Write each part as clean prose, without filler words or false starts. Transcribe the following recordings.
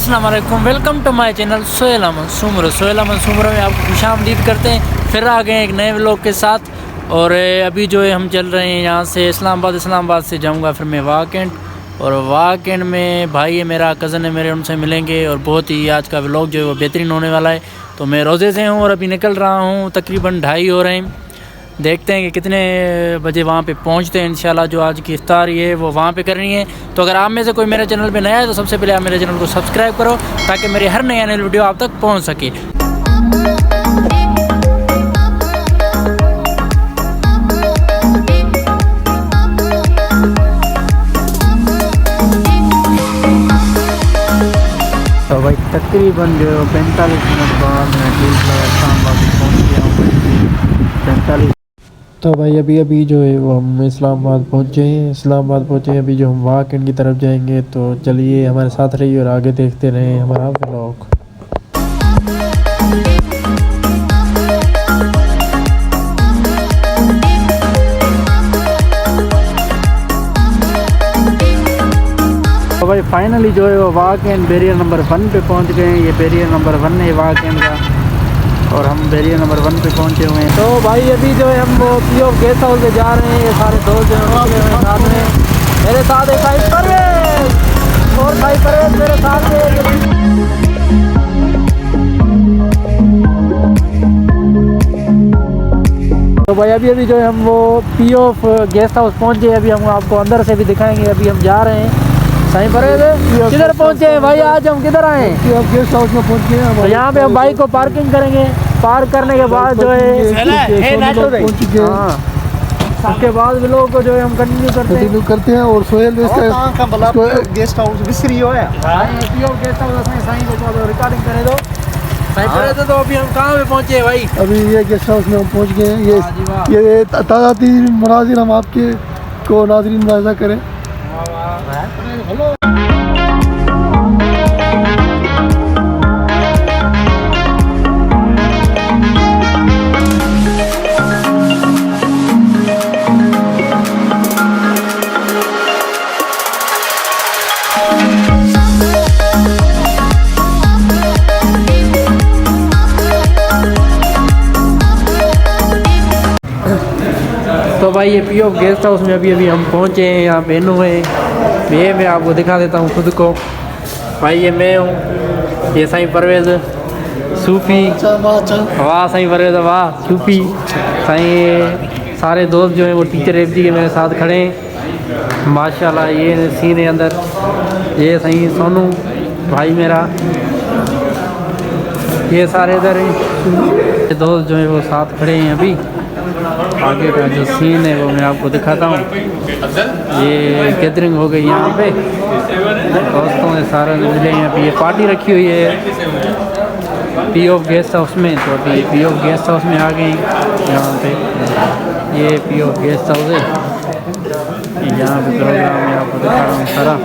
अस्सलाम वालेकुम, welcome to my channel Sohail Ahmed Sumar में आपको खुशामदीद करते हैं। फिर आ गए एक नए व्लॉग के साथ। और अभी जो है हम चल रहे हैं यहाँ से इस्लामाबाद से जाऊँगा फिर मैं वाकेंड। और वाकेंड में भाई है मेरा, कज़न है मेरे, उनसे मिलेंगे और बहुत ही आज का व्लॉग जो है वो बेहतरीन होने वाला है। तो मैं रोज़े से हूँ और अभी निकल रहा हूँ, तकरीबन 2:30 हो रहे हैं। देखते हैं कि कितने बजे वहाँ पे पहुँचते हैं। इंशाल्लाह जो आज की इफ्तारी है वो वहाँ पे करनी है। तो अगर आप में से कोई मेरे चैनल पे नया है तो सबसे पहले आप मेरे चैनल को सब्सक्राइब करो ताकि मेरी हर नई वीडियो आप तक पहुँच सके। तो भाई तकरीबन जो 45 मिनट बाद मैं इस्लामाबाद पहुँच गया हूँ। 45। तो भाई अभी जो है वो हम इस्लामाबाद पहुँचे। अभी जो हम वाकेंड की तरफ जाएंगे। तो चलिए हमारे साथ रहिए और आगे देखते रहें हमारा व्लॉग। तो भाई फाइनली जो है वो वाकेंड बैरियर नंबर 1 पे पहुँच गए हैं। ये बैरियर नंबर 1 है वाकेंड का और हम बैरियर नंबर 1 पे पहुंचे हुए हैं। तो भाई अभी जो है हम वो पीओ गेस्ट हाउस से जा रहे हैं। ये सारे दोस्त जो हैं साथ में, मेरे साथ है भाई परवेज और भाई परवेज मेरे साथ में। तो भाई अभी जो है हम वो पीओ गेस्ट हाउस पहुंचे। अभी हम आपको अंदर से भी दिखाएंगे। अभी हम जा रहे हैं। सही परवेज किधर पहुंचे हैं भाई? आज हम किधर आए हैं? गेस्ट हाउस में पहुंच गए। तो यहाँ पे हम बाइक को पार्किंग करेंगे। पार्क करने के बाद जो है उसके बाद भी लोगों को जो है हम कंटिन्यू करते हैं। और सोहेल गेस्ट हाउस विसरी हो है गेस्ट हाउस साईं को रिकॉर्डिंग करे दो सही करे तो अभी हम कहाँ पे पहुँचे भाई? अभी ये गेस्ट हाउस में हम पहुंच गए हैं। ये ताज़ा मुनाजिर हम आपके को नाज़रीन मुलाहिज़ा करें। तो भाई ये पीओ गेस्ट हाउस में अभी हम पहुँचे हैं। यहाँ पे इनू है, ये मैं आपको दिखा देता हूँ खुद को। भाई ये मैं हूँ, ये साईं परवेज़ सूफ़ी। वाह साईं परवेज़, वाह सूफ़ी साईं। सारे दोस्त जो हैं वो टीचर एफजी के मेरे साथ खड़े हैं माशाल्लाह। ये सीन है अंदर। ये साईं सोनू भाई मेरा, ये सारे इधर हैं। ये दोस्त जो है वो साथ खड़े हैं। अभी आगे का जो सीन है वो मैं आपको दिखाता हूँ। ये गैदरिंग हो गई यहाँ पे, दोस्तों ने सारे मिले हैं। अभी ये पार्टी रखी हुई है पीओ गेस्ट हाउस में। तो अभी पीओ गेस्ट हाउस में आ गए यहाँ पे। ये पीओ गेस्ट हाउस है, यहाँ पे प्रोग्राम मैं आपको दिखा रहा हूँ।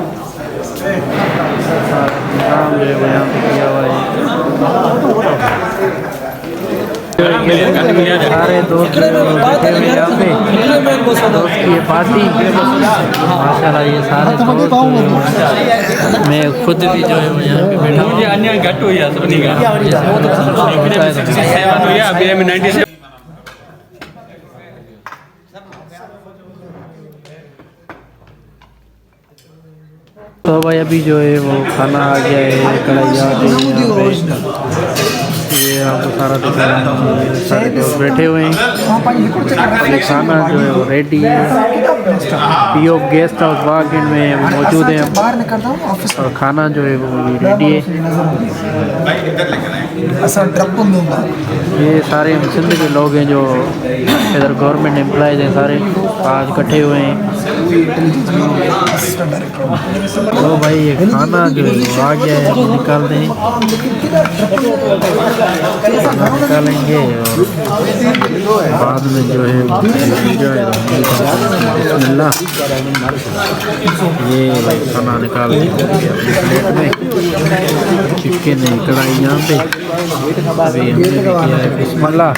सारा प्रोग्राम जो है वो यहाँ पे किया हुआ है। सारे दोस्त बैठे हुए यहाँ पे, दोस्त की ये पार्टी माशाल्लाह। ये सारे दोस्त, मैं खुद भी जो है वो यहाँ पे बैठा हूँ। तो भाई अभी जो है वो खाना आ गया है, कढ़ाई आ गई। ये आपको सारा दिखा रहा हूँ। सारे लोग बैठे हुए हैं। ये खाना जो है वो रेडी है। पीओ गेस्ट हाउस वाकेंड में मौजूद है और खाना जो है वो रेडी है। ये सारे हम सिंध के लोग हैं जो इधर गवर्नमेंट एम्प्लॉयज़ हैं, सारे आज इकट्ठे हुए हैं। तो भाई ये खाना जो है वो आ गया है, निकाल दें निकालेंगे और बाद में जो है बिस्मिल्लाह ये भाई खाना निकाल देंगे अपनी प्लेट में। चिकन है कढ़ाई यहाँ पे, अभी हमने भी किया है बिस्मिल्लाह।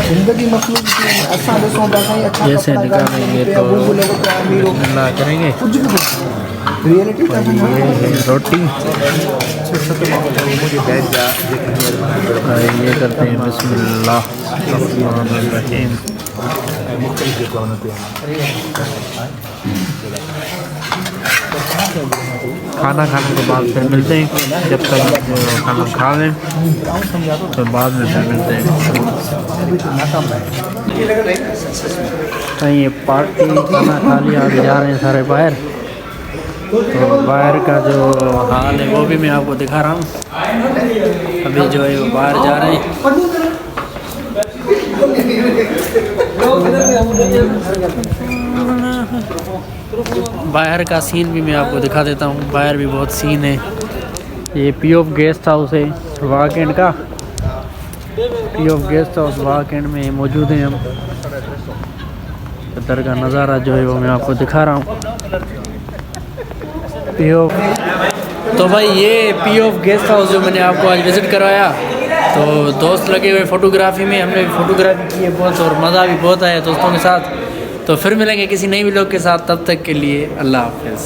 जिंदगी मखलूक की असां ॾिसूं था साईं अछा जैसे कपिड़ा निकालेंगे गाने तो बुलबुल को प्यार मीरो बिस्मिल्लाह करेंगे। कुछ भी रियलिटी का ये है रोटी और ये करते हैं बिस्मिल्लाह रहमानिर रहीम। खाना खाने के बाद फिर मिलते हैं, जब तक खाना खा लें तो बाद में फिर मिलते हैं। ये पार्टी खाना खा लिया, अभी जा रहे हैं सारे बाहर। तो बाहर का जो हाल है वो भी मैं आपको दिखा रहा हूँ। अभी जो है वो बाहर जा रहे हैं। बाहर का सीन भी मैं आपको दिखा देता हूँ। बाहर भी बहुत सीन है। ये पीओफ गेस्ट हाउस है वाकेंड का। पीओफ गेस्ट हाउस वाकेंड में मौजूद हैं हम। इधर का नज़ारा जो है वो मैं आपको दिखा रहा हूँ। पीओफ तो भाई ये पीओफ गेस्ट हाउस जो मैंने आपको आज विज़िट करवाया, तो दोस्त लगे हुए फ़ोटोग्राफ़ी में, हमने फ़ोटोग्राफी की है बहुत और मज़ा भी बहुत आया दोस्तों के साथ। तो फिर मिलेंगे किसी नई व्लॉग के साथ, तब तक के लिए अल्लाह हाफ़िज़।